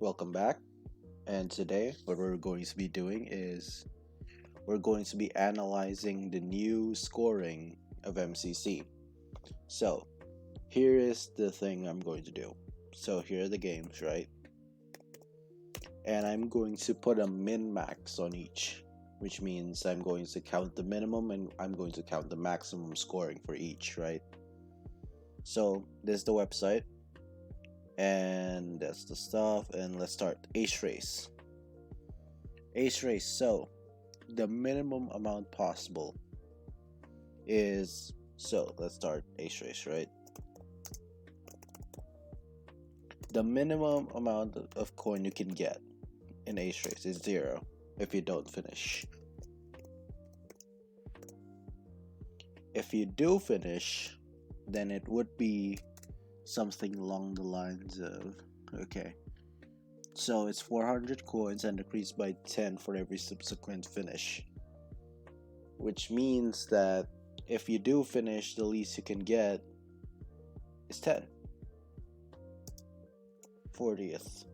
Welcome back. And today, what we're going to be doing is we're going to be analyzing the new scoring of MCC. So, here is the thing I'm going to do. So, here are the games, right? And I'm going to put a min max on each, which means I'm going to count the minimum and I'm going to count the maximum scoring for each, right? So, this is the website, and that's the stuff. And let's start. Ace Race. Ace Race. So, the minimum amount possible is, so let's start ace race, right? The minimum amount of coin you can get in ace race is 0 if you don't finish. If you do finish, then it would be something along the lines of, okay, so it's 400 coins and decreased by 10 for every subsequent finish, which means that if you do finish, the least you can get is 10. 40th.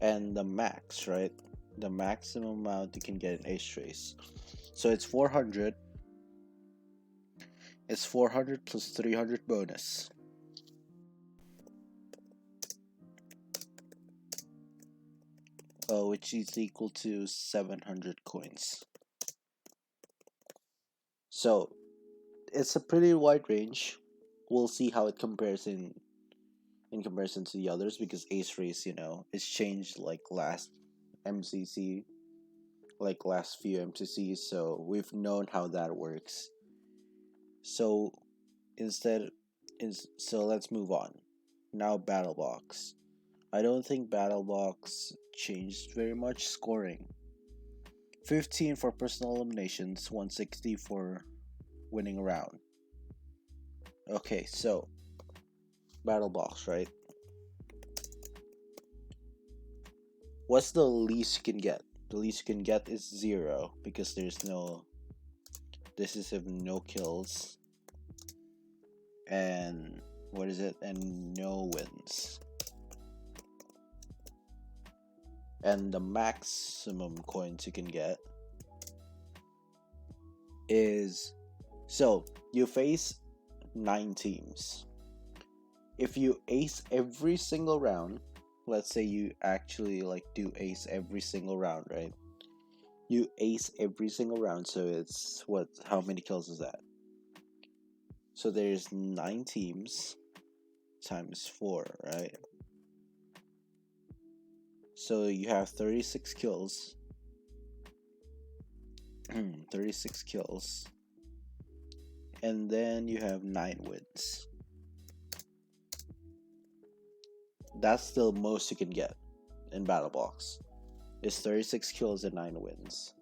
And the max, right? The maximum amount you can get in ace race. So it's 400. It's 400 plus 300 bonus. Which is equal to 700 coins. So it's a pretty wide range. We'll see how it compares in comparison to the others, because ace race, it's changed like last MCC, like last few MCCs, so we've known how that works. So instead so let's move on. Now battle box. I don't think battle box changed very much. Scoring 15 for personal eliminations, 160 for winning a round. Okay, so battle box, right? What's the least you can get? The least you can get is 0, because there's no, this is if no kills, and what is it, and no wins. And the maximum coins you can get is, so you face 9 teams. If you ace every single round, let's say you actually do ace every single round, right? You ace every single round, so it's what, how many kills is that? So there's 9 teams times 4, right? So you have 36 kills. 36 kills. And then you have 9 wins. That's the most you can get in battle box. Is 36 kills and 9 wins.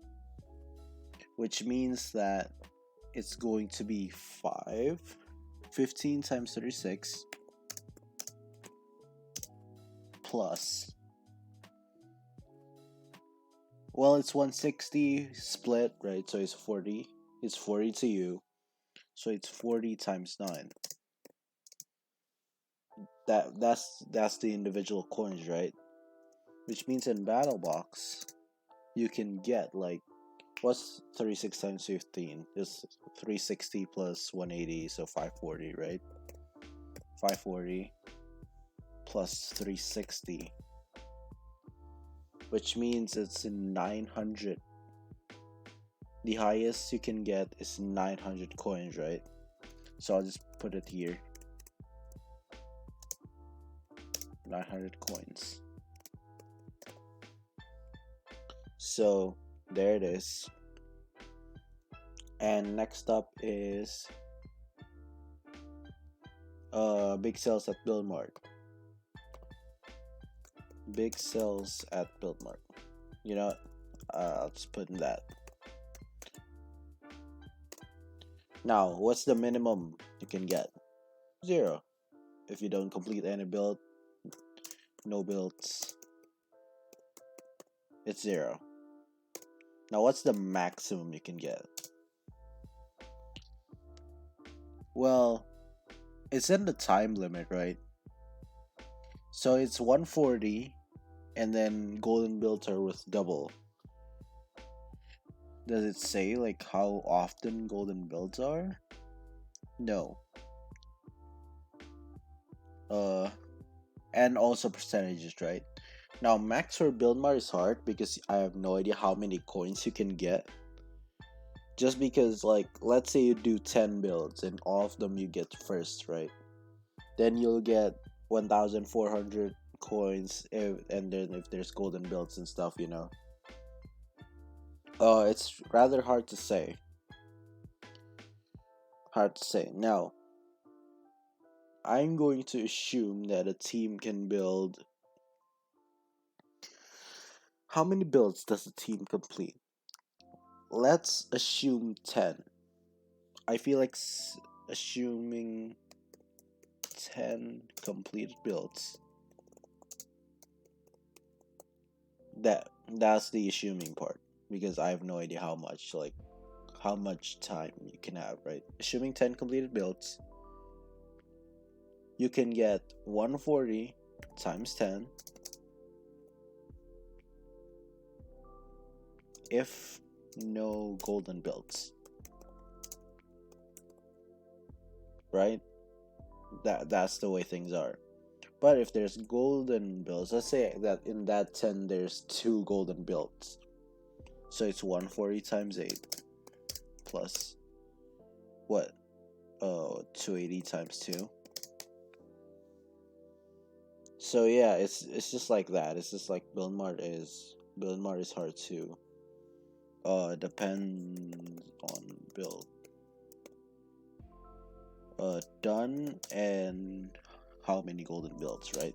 Which means that it's going to be 15 times 36 plus, well, it's 160 split, right? So it's 40. It's 40 to you. So it's 40 times 9. That's the individual coins, right? Which means in battle box you can get what's 36 times 15? It's 360 plus 180, so 540, right? 540 plus 360, which means it's 900. The highest you can get is 900 coins, right? So I'll just put it here. 900 coins. So there it is. And next up is big sales at Buildmart. Big sales at Buildmart. I'll just put in that. Now, what's the minimum you can get? 0. If you don't complete any build, no builds, it's 0. Now, what's the maximum you can get? Well, it's in the time limit, right? So it's 140, and then golden builds are worth double. Does it say like how often golden builds are? No. Uh, and also percentages, right? Now, max or build mart is hard because I have no idea how many coins you can get. Just because, like, let's say you do 10 builds and all of them you get first, right? Then you'll get 1,400 coins, and then if there's golden builds and stuff, you know. It's rather hard to say. Hard to say. Now, I'm going to assume that a team can build. How many builds does a team complete? Let's assume 10. I feel like assuming 10 completed builds. That's the assuming part because I have no idea how much time you can have, right? Assuming 10 completed builds, you can get 140 times 10 if no golden builds, right? That's the way things are. But if there's golden builds, let's say that in that 10 there's 2 golden builds. So it's 140 times 8 plus what? 280 times 2. So yeah, it's just like that. It's just like build mart is hard to depends on build done and how many golden builds, right?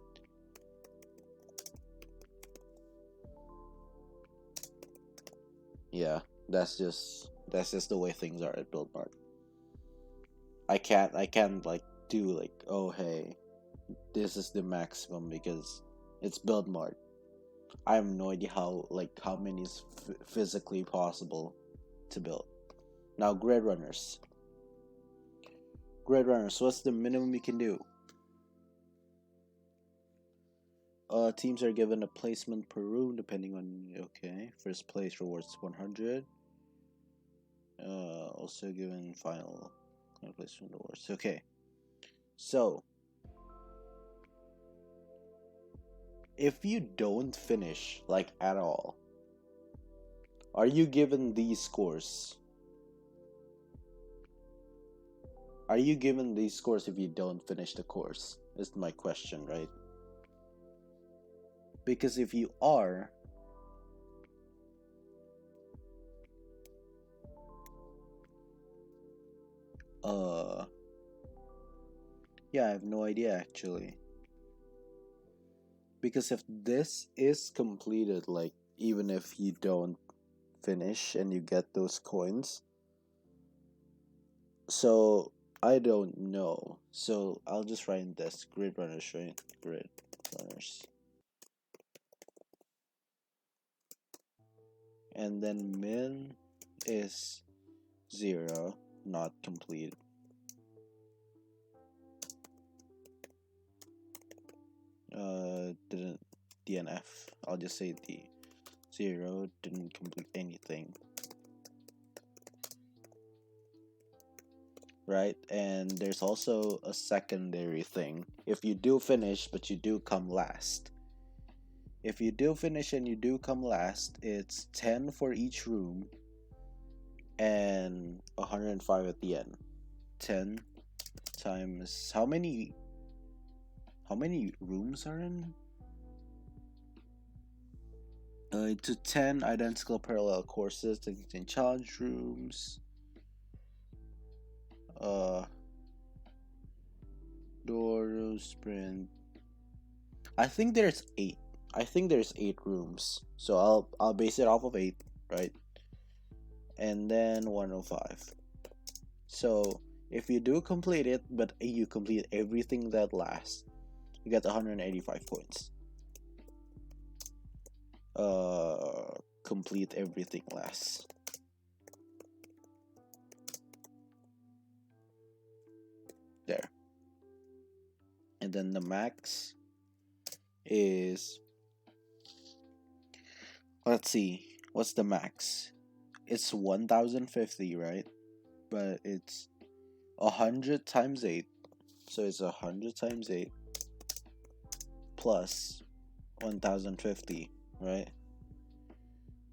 Yeah, that's just the way things are at build mart. I can't like do like, oh hey, this is the maximum because it's build mart. I have no idea how many is physically possible to build. Now grid runners, what's the minimum you can do? Teams are given a placement per room depending on, okay, first place rewards 100. Also given final placement rewards. Okay, so if you don't finish like at all, are you given these scores? Are you given these scores if you don't finish the course? Is my question, right? Because if you are, uh, yeah, I have no idea actually. Because if this is completed, like even if you don't finish and you get those coins, so I don't know. So I'll just write in this grid runners, right? Grid runners. And then min is 0, not complete. Didn't DNF. I'll just say the 0 didn't complete anything. Right? And there's also a secondary thing. If you do finish but you do come last. If you do finish and you do come last, it's 10 for each room and 105 at the end. 10 times how many rooms are in? To 10 identical parallel courses that contain challenge rooms. Doro sprint. I think there's 8. I think there's 8 rooms. So I'll base it off of 8, right? And then 105. So if you do complete it, but you complete everything that lasts, you get 185 points. Complete everything lasts. There. And then the max is, let's see, what's the max? It's 1050, right? But it's 100 times 8. So it's 100 times 8 plus 1050, right?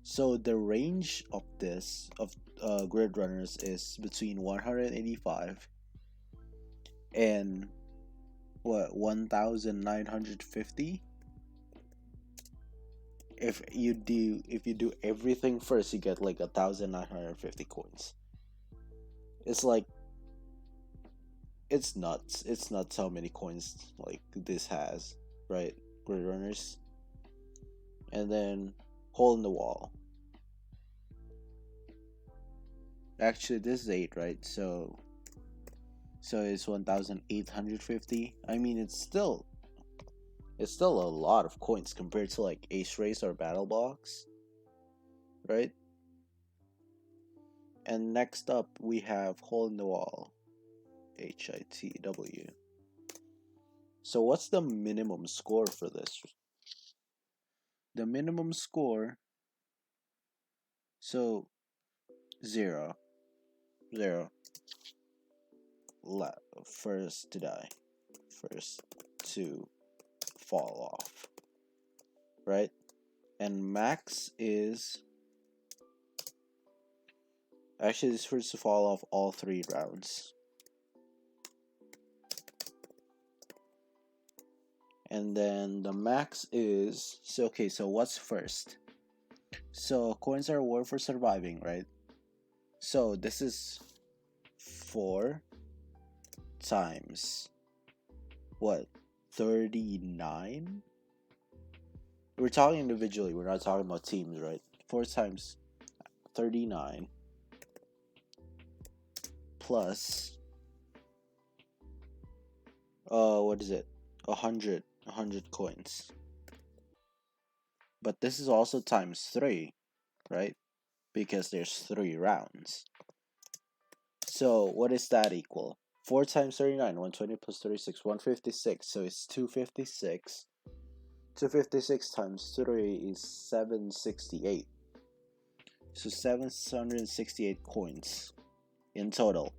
So the range of this of grid runners is between 185 and what, 1950. If you do everything first, you get like 1950 coins. It's like, it's nuts. It's nuts how many coins like this has, right? Grid runners. And then hole in the wall. Actually, this is 8, right? So it's 1850. I mean, it's still a lot of coins compared to like Ace Race or Battle Box, right? And next up we have hole in the wall, HITW. So what's the minimum score for this? The minimum score, so 0, 0, first to die, first to fall off, right? And max is, actually this first to fall off all 3 rounds. And then the max is, so okay, so what's first? So coins are worth for surviving, right? So this is 4 times what, 39? We're talking individually, we're not talking about teams, right? 4 times 39 plus what is it, 100 coins. But this is also times 3, right? Because there's 3 rounds. So what is that equal? 4 times 39, 120 plus 36, 156. So it's 256. 256 times 3 is 768. So 768 coins in total.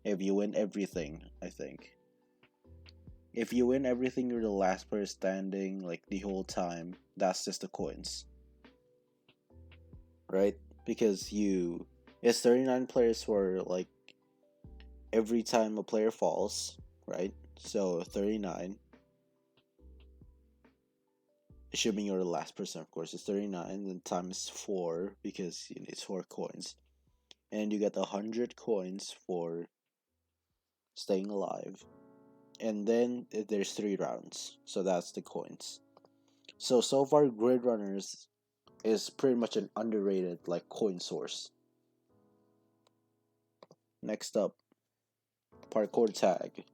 If you win everything, I think. If you win everything, you're the last person standing like the whole time. That's just the coins. Right? Because it's 39 players for like every time a player falls, right? So 39, assuming you're the last person, of course, it's 39, then times 4 because it's 4 coins, and you get 100 coins for staying alive. And then there's 3 rounds, so that's the coins. So far, Grid Runners is pretty much an underrated like coin source. Next up, Parkour Tag.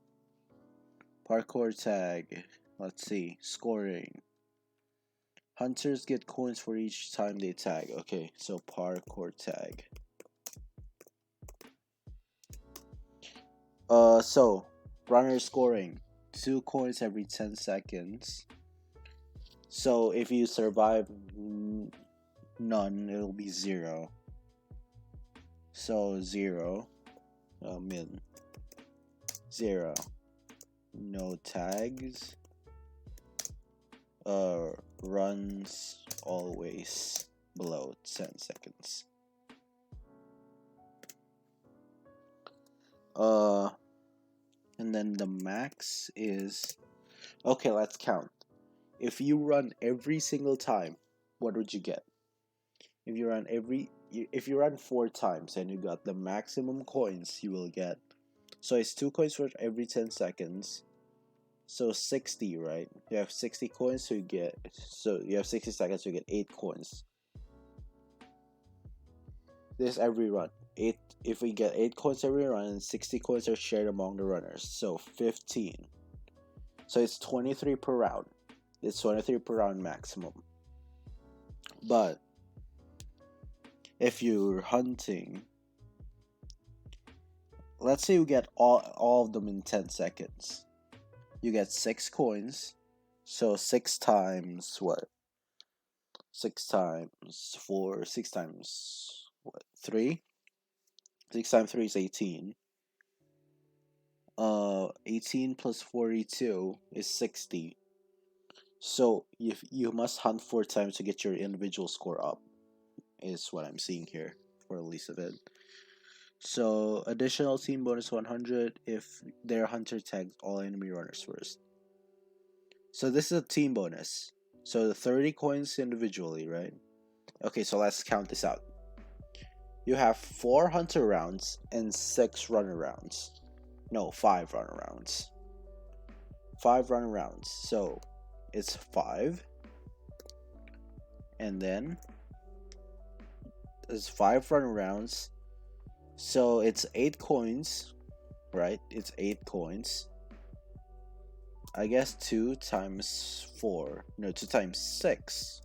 Parkour Tag. Let's see, scoring. Hunters get coins for each time they tag. Okay, so Parkour Tag. So runner scoring 2 coins every 10 seconds. So if you survive none, it'll be 0. So 0, min 0. No tags. Runs always below 10 seconds. And then the max is, okay, let's count. If you run every single time, what would you get? If you run 4 times and you got the maximum coins you will get. So it's 2 coins for every 10 seconds. So 60, right? You have 60 coins, so you have 60 seconds to get 8 coins. This every run. If we get 8 coins every run, and 60 coins are shared among the runners. So 15. So it's 23 per round. It's 23 per round maximum. But if you're hunting, let's say you get all of them in 10 seconds. You get 6 coins So 6 times what? 6 times 4, 6 times what? 3? 6 times 3 is 18. 18 plus 42 is 60. So you must hunt 4 times to get your individual score up, is what I'm seeing here for the least of it. So additional team bonus 100 if their hunter tags all enemy runners first. So this is a team bonus. So the 30 coins individually, right? Okay, so let's count this out. You have 4 hunter rounds and 6 runner rounds. No, 5 runner rounds. 5 runner rounds. So it's 5. And then there's 5 runner rounds. So it's 8 coins, right? It's 8 coins. I guess 2 times 4. No, 2 times 6.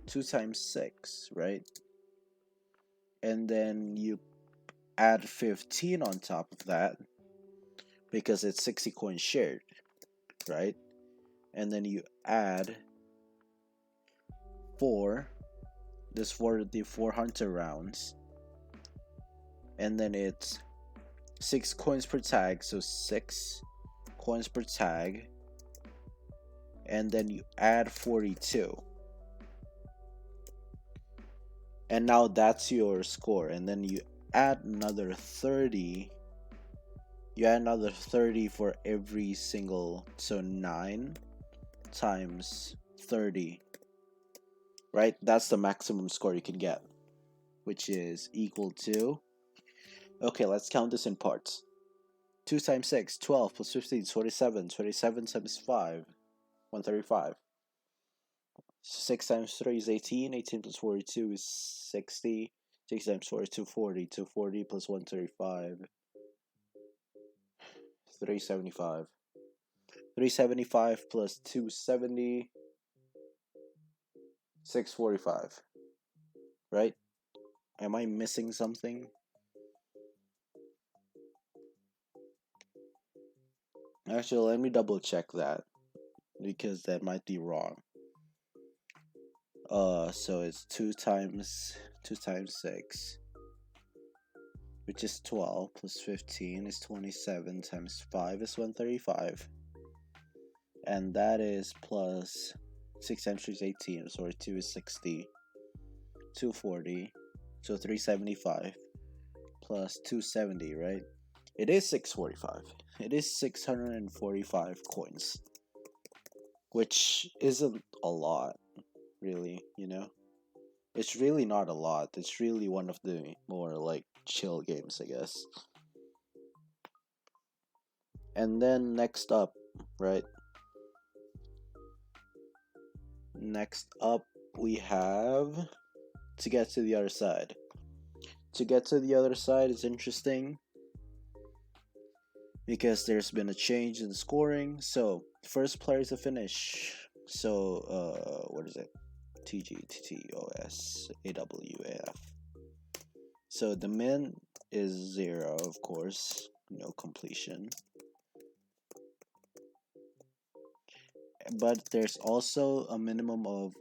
2 times 6, right? And then you add 15 on top of that because it's 60 coins shared, right? And then you add 4. This for the 4 hunter rounds. And then it's 6 coins per tag, so 6 coins per tag. And then you add 42. And now that's your score. And then you add another 30. You add another 30 for every single. So 9 times 30. Right? That's the maximum score you can get, which is equal to. Okay, let's count this in parts. 2 times 6, 12 plus 15, 27. 27 times 5, 135. 6 times 3 is 18. 18 plus 42 is 60. 6 times 4 is 240. 240 plus 135. 375. 375 plus 270. 645. Right? Am I missing something? Actually, let me double check that, because that might be wrong. So it's 2 times 6, which is 12, plus 15 is 27, times 5 is 135. And that is plus 6 times 3 is 18, so 2 is 60, 240, so 375 plus 270, right? It is 645. It is 645 coins, which isn't a lot, really, you know? It's really not a lot. It's really one of the more like chill games, I guess. And then next up, right? Next up, we have to get to the other side. To get to the other side is interesting because there's been a change in the scoring. So first player to finish. So what is it? TGTTOS AWAF. So the min is 0, of course, no completion. But there's also a minimum of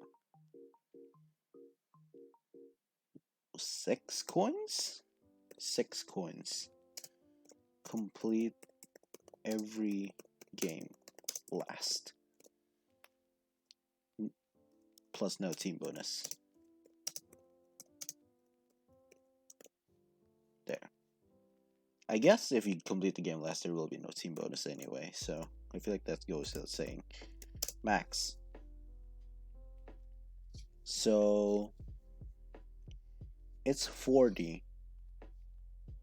6 coins. 6 coins. Complete every game last. Plus no team bonus. There. I guess if you complete the game last, there will be no team bonus anyway, so I feel like that goes without saying. Max. So it's 40.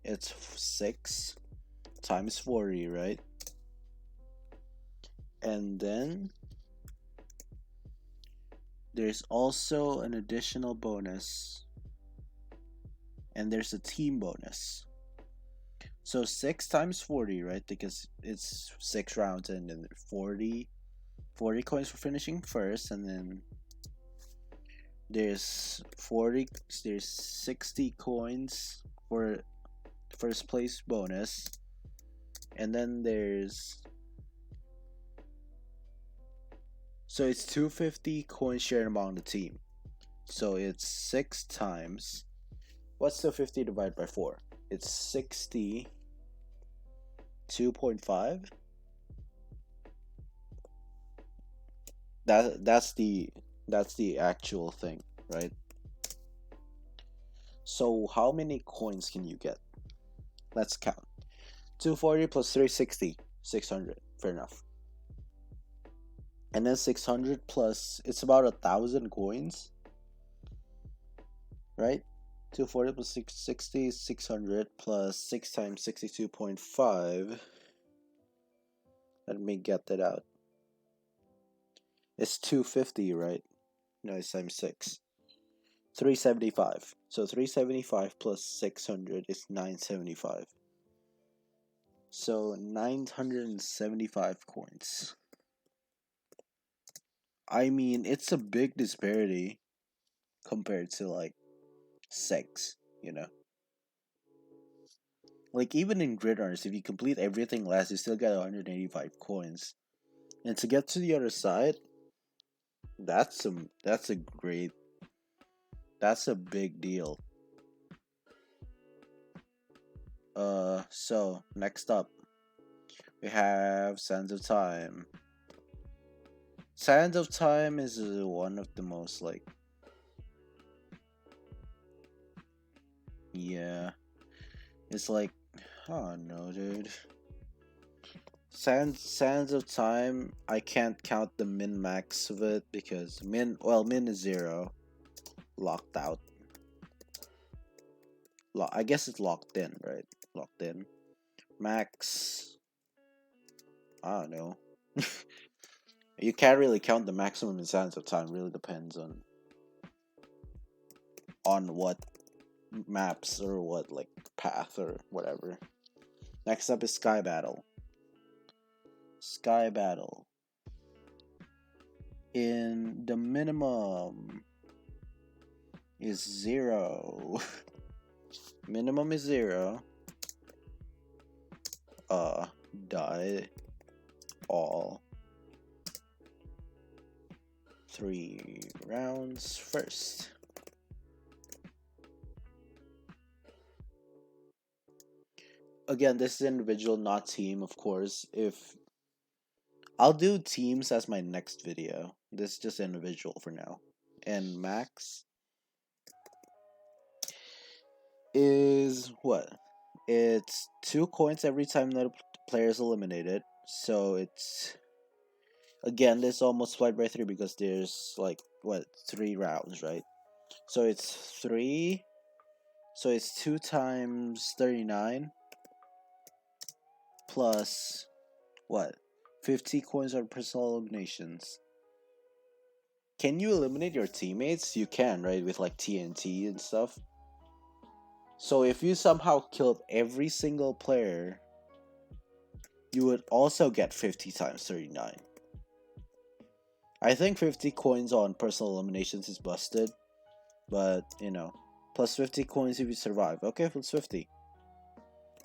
It's 6 times 40, right? And then there's also an additional bonus, and there's a team bonus. So 6 times 40, right? Because it's 6 rounds, and then 40 coins for finishing first, and then there's 60 coins for first place bonus, and then there's So it's 250 coins shared among the team. So it's 6 times. What's 250 divided by 4? It's 62.5. That's the actual thing, right? So how many coins can you get? Let's count. 240 plus 360, 600. Fair enough. And then 600 plus, it's about 1,000 coins, right? 240 plus 660, 600 plus 6 times 62.5. Let me get that out. It's 250, right? No, it's times 6. 375. So 375 plus 600 is 975. So 975 coins. I mean, it's a big disparity compared to like 6, you know? Like even in Gridarms, if you complete everything last, you still get 185 coins. And to get to the other side, that's a big deal. So next up, we have Sands of Time. Sands of Time is one of the most like, yeah, it's like, oh no, dude. Sands of Time, I can't count the min max of it because min is 0, locked out. I guess it's locked in, right? Locked in. Max, I don't know. You can't really count the maximum in Sands of Time. Really depends on what maps or what like path or whatever. Next up is Sky Battle. Sky Battle. In the minimum is 0. Minimum is 0. Die all 3 rounds first. Again, this is individual, not team, of course. If I'll do teams as my next video. This is just individual for now. And max is what? It's 2 coins every time that a player is eliminated. So it's, again, this almost multiplied by 3 because there's like what, 3 rounds, right? So it's 3. So it's 2 times 39 plus what? 50 coins on personal eliminations. Can you eliminate your teammates? You can, right? With like TNT and stuff. So if you somehow killed every single player, you would also get 50 times 39. I think 50 coins on personal eliminations is busted. But, you know, plus 50 coins if you survive. Okay, plus 50.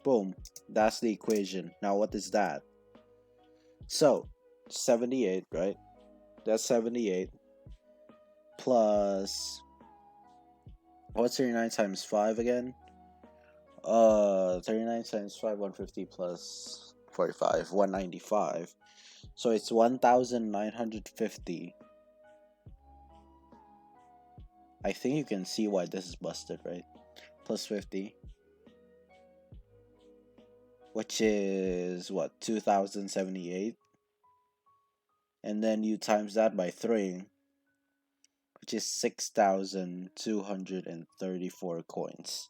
Boom. That's the equation. Now what is that? So, 78, right? That's 78. Plus, what's 39 times 5 again? 39 times 5, 150 plus 45, 195. So it's 1,950. I think you can see why this is busted, right? Plus 50. Which is what, 2,078? And then you times that by 3, which is 6,234 coins.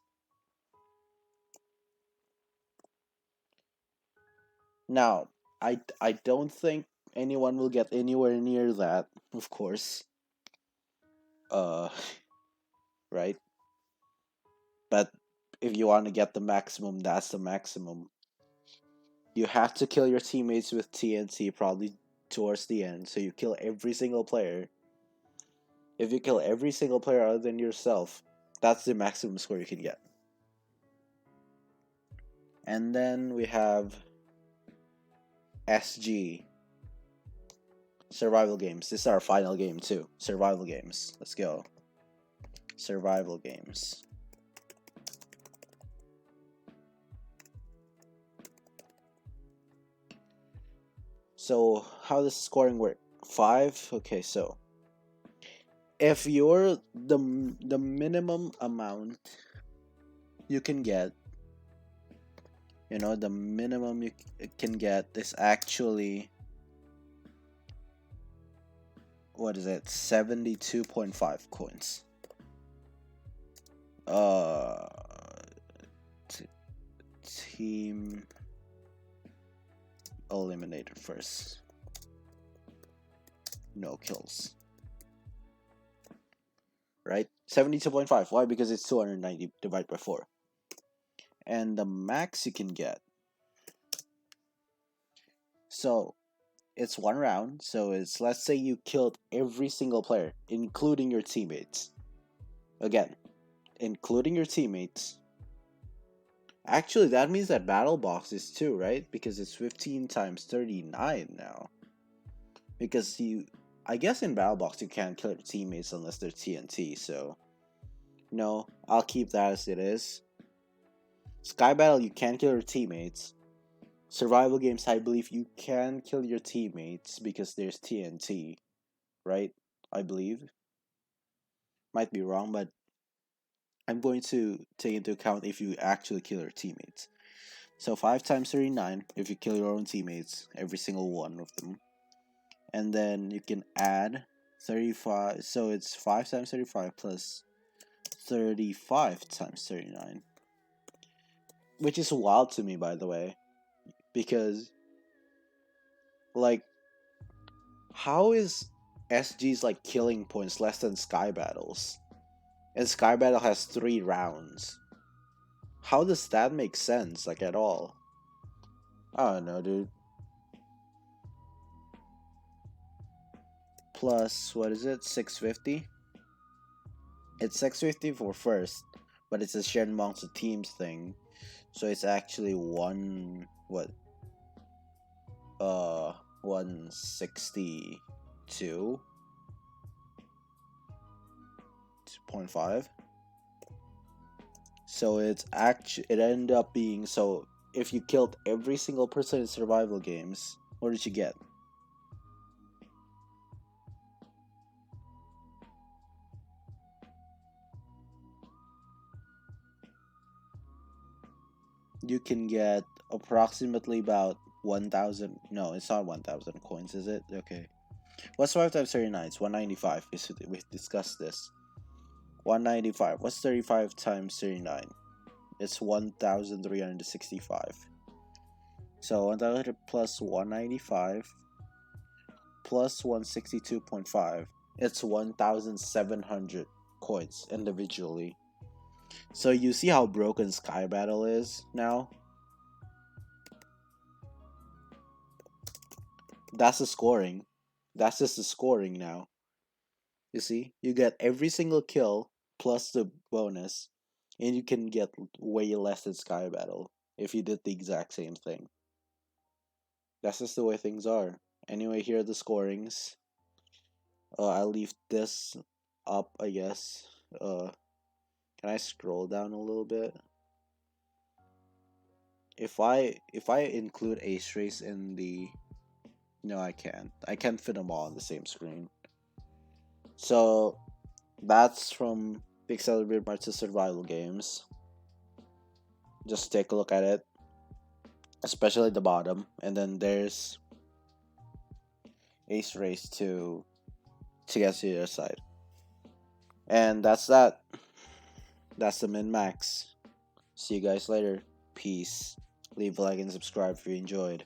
Now, I don't think anyone will get anywhere near that, of course. Right? But if you want to get the maximum, that's the maximum. You have to kill your teammates with TNT probably towards the end, so you kill every single player. If you kill every single player other than yourself, that's the maximum score you can get. And then we have SG. Survival games. This is our final game too. Survival games. Let's go. Survival games. So how does scoring work? 5. Okay, so if you're the minimum amount you can get, the minimum you can get is actually, what is it? 72.5 coins. Team eliminated first. No kills. Right? 72.5. Why? Because it's 290 divided by 4. And the max you can get. So it's one round. So it's, let's say you killed every single player, including your teammates. Again, including your teammates. Actually, that means that battle box is 2, right? Because it's 15 times 39 now. Because I guess in battle box you can't kill your teammates unless they're TNT, so no, I'll keep that as it is. Sky battle, you can kill your teammates. Survival games, I believe you can kill your teammates because there's TNT, right? I believe. Might be wrong, but I'm going to take into account if you actually kill your teammates. So 5 times 39, if you kill your own teammates, every single one of them. And then you can add 35, so it's 5 times 35 plus 35 times 39. Which is wild to me, by the way. Because, like, how is SG's, like, killing points less than Sky Battles? And Sky Battle has 3 rounds. How does that make sense, like, at all? I don't know, dude. Plus, what is it? 650? It's 650 for first, but it's a shared amongst the teams thing. So it's actually 162 2.5. So it ended up being, so if you killed every single person in survival games, what did you get? You can get approximately about 1,000. No, it's not 1,000 coins, is it? Okay. What's 5 times 39? It's 195. We discussed this. 195. What's 35 times 39? It's 1,365. So 1,000 plus 195 plus 162.5. It's 1,700 coins individually. So you see how broken Sky Battle is now? That's the scoring. That's just the scoring now. You see? You get every single kill plus the bonus, and you can get way less than Sky Battle if you did the exact same thing. That's just the way things are. Anyway, here are the scorings. I'll leave this up, I guess. Can I scroll down a little bit? If I include Ace Race in the... No, I can't. I can't fit them all on the same screen. So, that's from Pixel March to Survival Games. Just take a look at it. Especially the bottom. And then there's Ace Race to get to the other side. And that's that. That's the min-max. See you guys later. Peace. Leave a like and subscribe if you enjoyed.